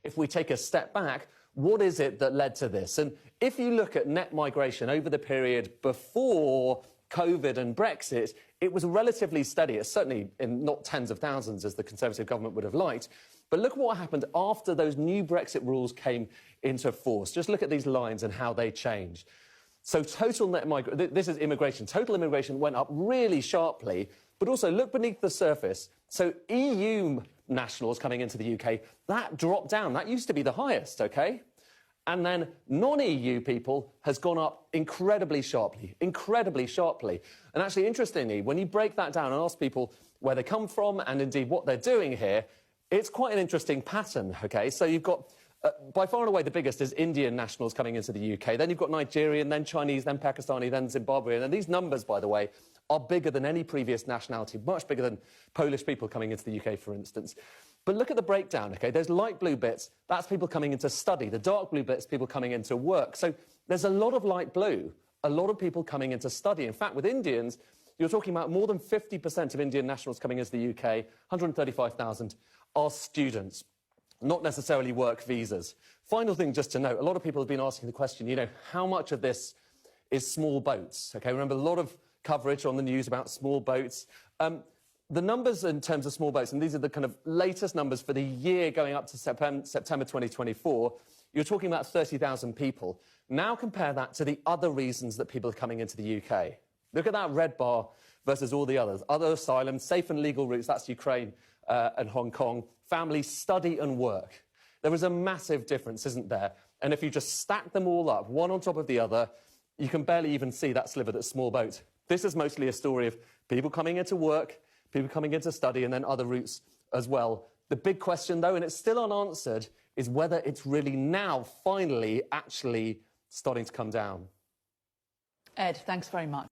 if we take a step back, what is it that led to this? And if you look at net migration over the period before COVID and Brexit, it was relatively steady. It's certainly in not tens of thousands, as the Conservative government would have liked. But look at what happened after those new Brexit rules came into force. Just look at these lines and how they changed. So total net migration, this is immigration. Total immigration went up really sharply, but also look beneath the surface. So EU nationals coming into the UK, that dropped down. That used to be the highest, OK? And then non-EU people has gone up incredibly sharply. And actually, interestingly, when you break that down and ask people where they come from and indeed what they're doing here, it's quite an interesting pattern, OK? So you've got, by far and away, the biggest is Indian nationals coming into the UK. Then you've got Nigerian, then Chinese, then Pakistani, then Zimbabwean. And these numbers, by the way, are bigger than any previous nationality, much bigger than Polish people coming into the UK, for instance. But look at the breakdown, OK? Those light blue bits, that's people coming in to study. The dark blue bits, people coming in to work. So there's a lot of light blue, a lot of people coming in to study. In fact, with Indians, you're talking about more than 50% of Indian nationals coming into the UK, 135,000, are students, not necessarily work visas. Final thing just to note, a lot of people have been asking the question, you know, how much of this is small boats? OK, remember, a lot of coverage on the news about small boats. The numbers in terms of small boats, and these are the kind of latest numbers for the year going up to September 2024, you're talking about 30,000 people. Now compare that to the other reasons that people are coming into the UK. Look at that red bar versus all the others. Other asylum, safe and legal routes, that's Ukraine and Hong Kong. Family, study and work. There is a massive difference, isn't there? And if you just stack them all up, one on top of the other, you can barely even see that sliver that's small boat. This is mostly a story of people coming into work, people coming into study, and then other routes as well. The big question, though, and it's still unanswered, is whether it's really now, finally, actually starting to come down. Ed, thanks very much.